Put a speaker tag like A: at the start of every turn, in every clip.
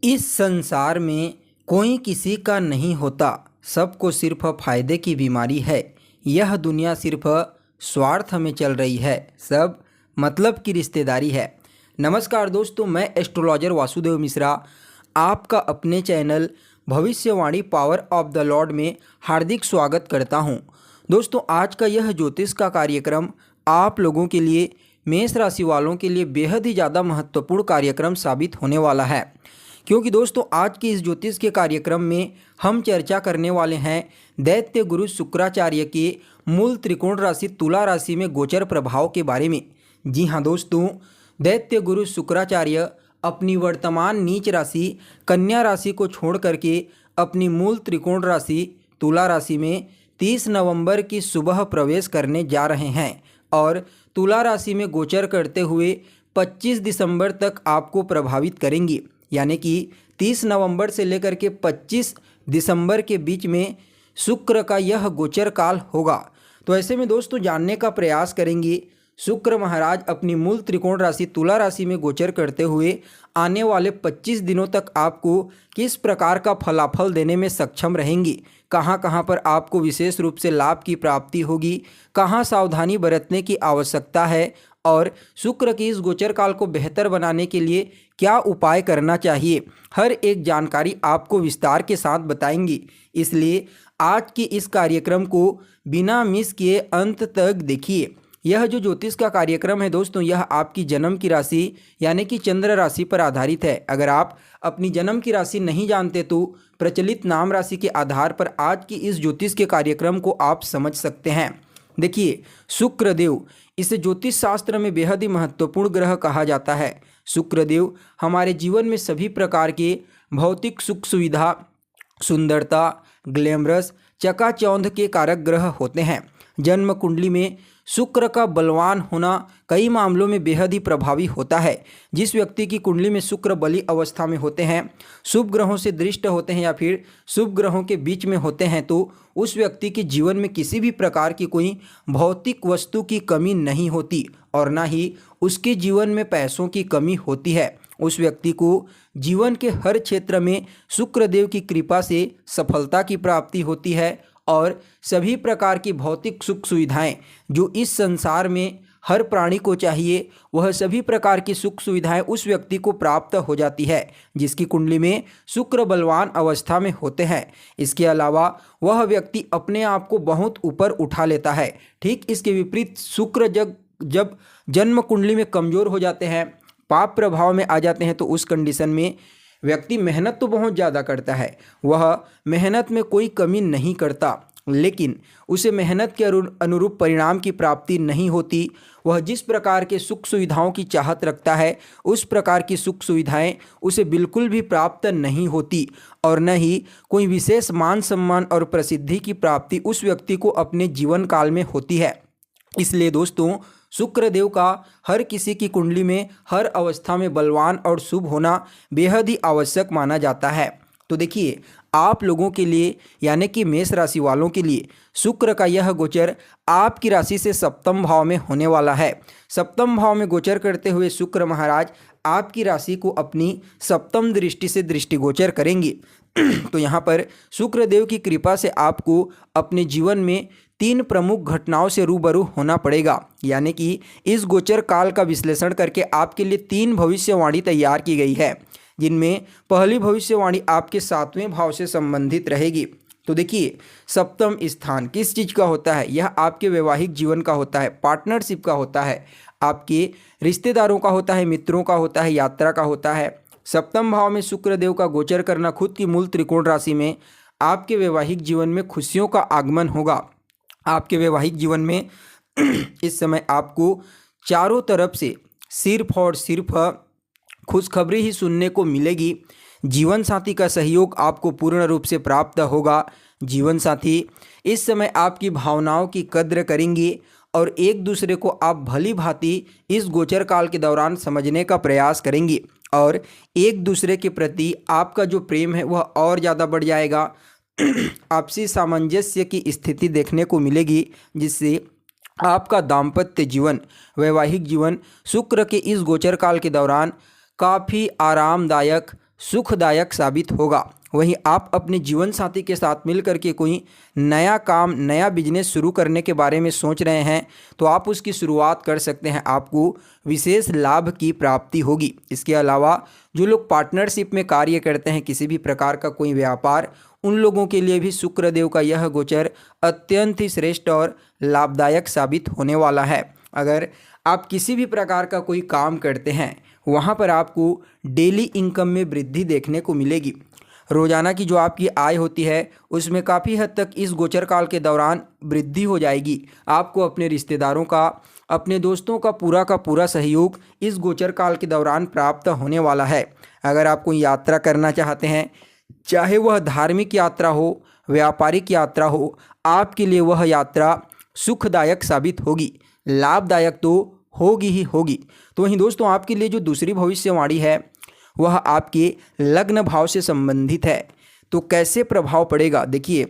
A: इस संसार में कोई किसी का नहीं होता, सबको सिर्फ फायदे की बीमारी है। यह दुनिया सिर्फ स्वार्थ में चल रही है, सब मतलब की रिश्तेदारी है। नमस्कार दोस्तों, मैं एस्ट्रोलॉजर वासुदेव मिश्रा आपका अपने चैनल भविष्यवाणी पावर ऑफ द लॉर्ड में हार्दिक स्वागत करता हूं। दोस्तों, आज का यह ज्योतिष का कार्यक्रम आप लोगों के लिए, मेष राशि वालों के लिए बेहद ही ज़्यादा महत्वपूर्ण कार्यक्रम साबित होने वाला है, क्योंकि दोस्तों आज के इस ज्योतिष के कार्यक्रम में हम चर्चा करने वाले हैं दैत्य गुरु शुक्राचार्य के मूल त्रिकोण राशि तुला राशि में गोचर प्रभाव के बारे में। जी हाँ दोस्तों, दैत्य गुरु शुक्राचार्य अपनी वर्तमान नीच राशि कन्या राशि को छोड़ करके अपनी मूल त्रिकोण राशि तुला राशि में 30 नवंबर की सुबह प्रवेश करने जा रहे हैं और तुला राशि में गोचर करते हुए 25 दिसंबर तक आपको प्रभावित करेंगी। यानी कि 30 नवंबर से लेकर के 25 दिसंबर के बीच में शुक्र का यह गोचर काल होगा। तो ऐसे में दोस्तों जानने का प्रयास करेंगे शुक्र महाराज अपनी मूल त्रिकोण राशि तुला राशि में गोचर करते हुए आने वाले 25 दिनों तक आपको किस प्रकार का फलाफल देने में सक्षम रहेंगी, कहाँ कहाँ पर आपको विशेष रूप से लाभ की प्राप्ति होगी, कहाँ सावधानी बरतने की आवश्यकता है और शुक्र की इस गोचर काल को बेहतर बनाने के लिए क्या उपाय करना चाहिए, हर एक जानकारी आपको विस्तार के साथ बताएंगी। इसलिए आज की इस कार्यक्रम को बिना मिस किए अंत तक देखिए। यह जो ज्योतिष का कार्यक्रम है दोस्तों, यह आपकी जन्म की राशि यानी कि चंद्र राशि पर आधारित है। अगर आप अपनी जन्म की राशि नहीं जानते तो प्रचलित नाम राशि के आधार पर आज की इस ज्योतिष के कार्यक्रम को आप समझ सकते हैं। देखिए, शुक्रदेव इसे ज्योतिष शास्त्र में बेहद ही महत्वपूर्ण ग्रह कहा जाता है। शुक्रदेव हमारे जीवन में सभी प्रकार के भौतिक सुख सुविधा, सुंदरता, ग्लैमरस, चकाचौंध के कारक ग्रह होते हैं। जन्म कुंडली में शुक्र का बलवान होना कई मामलों में बेहद ही प्रभावी होता है। जिस व्यक्ति की कुंडली में शुक्र बली अवस्था में होते हैं, शुभ ग्रहों से दृष्ट होते हैं या फिर शुभ ग्रहों के बीच में होते हैं, तो उस व्यक्ति के जीवन में किसी भी प्रकार की कोई भौतिक वस्तु की कमी नहीं होती और ना ही उसके जीवन में पैसों की कमी होती है। उस व्यक्ति को जीवन के हर क्षेत्र में शुक्रदेव की कृपा से सफलता की प्राप्ति होती है और सभी प्रकार की भौतिक सुख सुविधाएं जो इस संसार में हर प्राणी को चाहिए, वह सभी प्रकार की सुख सुविधाएं उस व्यक्ति को प्राप्त हो जाती है जिसकी कुंडली में शुक्र बलवान अवस्था में होते हैं। इसके अलावा वह व्यक्ति अपने आप को बहुत ऊपर उठा लेता है। ठीक इसके विपरीत शुक्र जब जन्म कुंडली में कमज़ोर हो जाते हैं, पाप प्रभाव में आ जाते हैं, तो उस कंडीशन में व्यक्ति मेहनत तो बहुत ज़्यादा करता है, वह मेहनत में कोई कमी नहीं करता, लेकिन उसे मेहनत के अनुरूप परिणाम की प्राप्ति नहीं होती। वह जिस प्रकार के सुख सुविधाओं की चाहत रखता है, उस प्रकार की सुख सुविधाएं उसे बिल्कुल भी प्राप्त नहीं होती और न ही कोई विशेष मान सम्मान और प्रसिद्धि की प्राप्ति उस व्यक्ति को अपने जीवन काल में होती है। इसलिए दोस्तों, शुक्रदेव का हर किसी की कुंडली में हर अवस्था में बलवान और शुभ होना बेहद ही आवश्यक माना जाता है। तो देखिए, आप लोगों के लिए यानी कि मेष राशि वालों के लिए शुक्र का यह गोचर आपकी राशि से सप्तम भाव में होने वाला है। सप्तम भाव में गोचर करते हुए शुक्र महाराज आपकी राशि को अपनी सप्तम दृष्टि से दृष्टिगोचर करेंगे। तो यहाँ पर शुक्रदेव की कृपा से आपको अपने जीवन में 3 प्रमुख घटनाओं से रूबरू होना पड़ेगा। यानी कि इस गोचर काल का विश्लेषण करके आपके लिए 3 भविष्यवाणी तैयार की गई है, जिनमें पहली भविष्यवाणी आपके 7वें भाव से संबंधित रहेगी। तो देखिए, सप्तम स्थान किस चीज़ का होता है? यह आपके वैवाहिक जीवन का होता है, पार्टनरशिप का होता है, आपके रिश्तेदारों का होता है, मित्रों का होता है, यात्रा का होता है। सप्तम भाव में शुक्रदेव का गोचर करना खुद की मूल त्रिकोण राशि में आपके वैवाहिक जीवन में खुशियों का आगमन होगा। आपके वैवाहिक जीवन में इस समय आपको चारों तरफ से सिर्फ और सिर्फ खुशखबरी ही सुनने को मिलेगी। जीवन साथी का सहयोग आपको पूर्ण रूप से प्राप्त होगा। जीवन साथी इस समय आपकी भावनाओं की कद्र करेंगे और एक दूसरे को आप भली भांति इस गोचर काल के दौरान समझने का प्रयास करेंगे और एक दूसरे के प्रति आपका जो प्रेम है वह और ज़्यादा बढ़ जाएगा। आपसी सामंजस्य की स्थिति देखने को मिलेगी, जिससे आपका दाम्पत्य जीवन, वैवाहिक जीवन शुक्र के इस गोचर काल के दौरान काफ़ी आरामदायक, सुखदायक साबित होगा। वहीं आप अपने जीवन साथी के साथ मिलकर के कोई नया काम, नया बिजनेस शुरू करने के बारे में सोच रहे हैं तो आप उसकी शुरुआत कर सकते हैं, आपको विशेष लाभ की प्राप्ति होगी। इसके अलावा जो लोग पार्टनरशिप में कार्य करते हैं, किसी भी प्रकार का कोई व्यापार, उन लोगों के लिए भी शुक्रदेव का यह गोचर अत्यंत ही श्रेष्ठ और लाभदायक साबित होने वाला है। अगर आप किसी भी प्रकार का कोई काम करते हैं वहाँ पर आपको डेली इनकम में वृद्धि देखने को मिलेगी। रोजाना की जो आपकी आय होती है उसमें काफ़ी हद तक इस गोचर काल के दौरान वृद्धि हो जाएगी। आपको अपने रिश्तेदारों का, अपने दोस्तों का पूरा सहयोग इस गोचर काल के दौरान प्राप्त होने वाला है। अगर आप कोई यात्रा करना चाहते हैं, चाहे वह धार्मिक यात्रा हो, व्यापारिक यात्रा हो, आपके लिए वह यात्रा सुखदायक साबित होगी, लाभदायक तो होगी ही होगी। तो वहीं दोस्तों आपके लिए जो दूसरी भविष्यवाणी है वह आपके लग्न भाव से संबंधित है। तो कैसे प्रभाव पड़ेगा, देखिए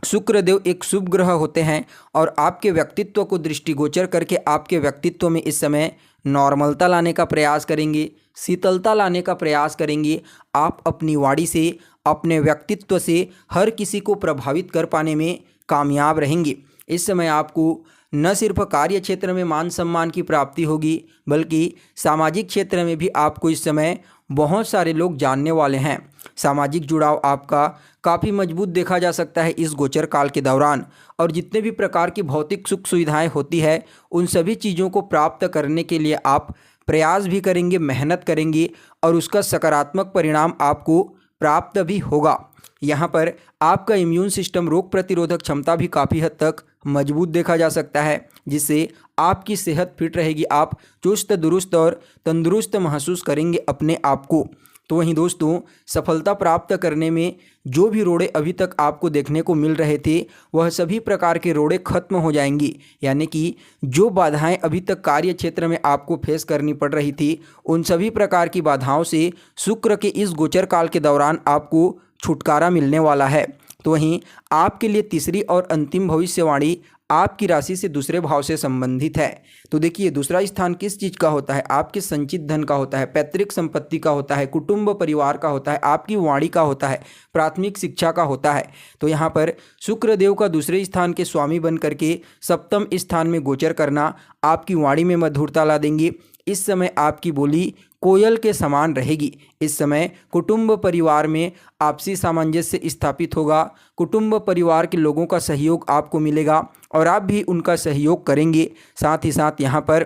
A: शुक्रदेव एक शुभ ग्रह होते हैं और आपके व्यक्तित्व को दृष्टिगोचर करके आपके व्यक्तित्व में इस समय नॉर्मलता लाने का प्रयास करेंगे, शीतलता लाने का प्रयास करेंगे। आप अपनी वाणी से, अपने व्यक्तित्व से हर किसी को प्रभावित कर पाने में कामयाब रहेंगे। इस समय आपको न सिर्फ कार्य क्षेत्र में मान सम्मान की प्राप्ति होगी बल्कि सामाजिक क्षेत्र में भी आपको इस समय बहुत सारे लोग जानने वाले हैं। सामाजिक जुड़ाव आपका काफ़ी मजबूत देखा जा सकता है इस गोचर काल के दौरान। और जितने भी प्रकार की भौतिक सुख सुविधाएं होती है उन सभी चीज़ों को प्राप्त करने के लिए आप प्रयास भी करेंगे, मेहनत करेंगे और उसका सकारात्मक परिणाम आपको प्राप्त भी होगा। यहाँ पर आपका इम्यून सिस्टम, रोग प्रतिरोधक क्षमता भी काफ़ी हद तक मजबूत देखा जा सकता है, जिससे आपकी सेहत फिट रहेगी। आप चुस्त दुरुस्त और तंदुरुस्त महसूस करेंगे अपने आप को। तो वहीं दोस्तों सफलता प्राप्त करने में जो भी रोड़े अभी तक आपको देखने को मिल रहे थे वह सभी प्रकार के रोड़े खत्म हो जाएंगी। यानी कि जो बाधाएं अभी तक कार्य क्षेत्र में आपको फेस करनी पड़ रही थी उन सभी प्रकार की बाधाओं से शुक्र के इस गोचर काल के दौरान आपको छुटकारा मिलने वाला है। तो वहीं आपके लिए तीसरी और अंतिम भविष्यवाणी आपकी राशि से दूसरे भाव से संबंधित है। तो देखिए दूसरा स्थान किस चीज़ का होता है, आपके संचित धन का होता है, पैतृक संपत्ति का होता है, कुटुंब परिवार का होता है, आपकी वाणी का होता है, प्राथमिक शिक्षा का होता है। तो यहाँ पर शुक्रदेव का दूसरे स्थान के स्वामी बन करके सप्तम स्थान में गोचर करना आपकी वाणी में मधुरता ला देंगे। इस समय आपकी बोली कोयल के समान रहेगी। इस समय कुटुंब परिवार में आपसी सामंजस्य स्थापित होगा, कुटुंब परिवार के लोगों का सहयोग आपको मिलेगा और आप भी उनका सहयोग करेंगे। साथ ही साथ यहाँ पर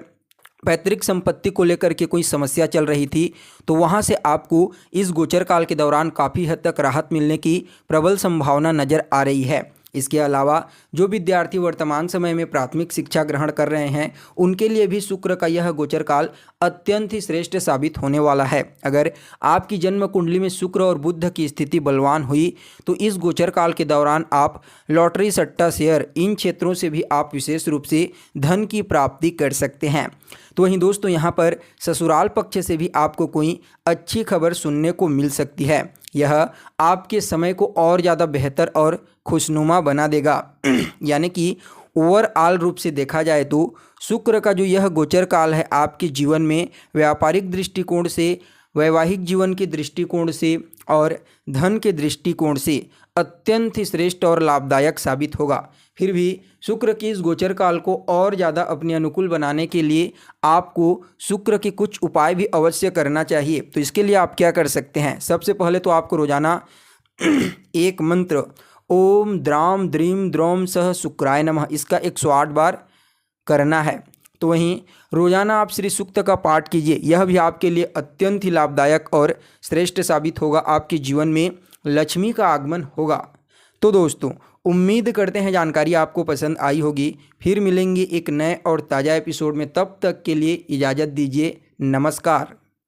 A: पैतृक संपत्ति को लेकर के कोई समस्या चल रही थी तो वहाँ से आपको इस गोचर काल के दौरान काफ़ी हद तक राहत मिलने की प्रबल संभावना नज़र आ रही है। इसके अलावा जो विद्यार्थी वर्तमान समय में प्राथमिक शिक्षा ग्रहण कर रहे हैं उनके लिए भी शुक्र का यह गोचर काल अत्यंत ही श्रेष्ठ साबित होने वाला है। अगर आपकी जन्म कुंडली में शुक्र और बुध की स्थिति बलवान हुई तो इस गोचर काल के दौरान आप लॉटरी, सट्टा, शेयर, इन क्षेत्रों से भी आप विशेष रूप से धन की प्राप्ति कर सकते हैं। तो वहीं दोस्तों यहाँ पर ससुराल पक्ष से भी आपको कोई अच्छी खबर सुनने को मिल सकती है। यह आपके समय को और ज़्यादा बेहतर और खुशनुमा बना देगा। यानी कि ओवरऑल रूप से देखा जाए तो शुक्र का जो यह गोचर काल है आपके जीवन में व्यापारिक दृष्टिकोण से, वैवाहिक जीवन के दृष्टिकोण से और धन के दृष्टिकोण से अत्यंत ही श्रेष्ठ और लाभदायक साबित होगा। फिर भी शुक्र के इस गोचर काल को और ज़्यादा अपने अनुकूल बनाने के लिए आपको शुक्र के कुछ उपाय भी अवश्य करना चाहिए। तो इसके लिए आप क्या कर सकते हैं, सबसे पहले तो आपको रोजाना एक मंत्र ओम द्राम द्रीम द्रोम सह शुक्राय नमः इसका 108 बार करना है। तो वहीं रोजाना आप श्री सूक्त का पाठ कीजिए, यह भी आपके लिए अत्यंत ही लाभदायक और श्रेष्ठ साबित होगा। आपके जीवन में लक्ष्मी का आगमन होगा। तो दोस्तों उम्मीद करते हैं जानकारी आपको पसंद आई होगी। फिर मिलेंगे एक नए और ताज़ा एपिसोड में, तब तक के लिए इजाज़त दीजिए। नमस्कार।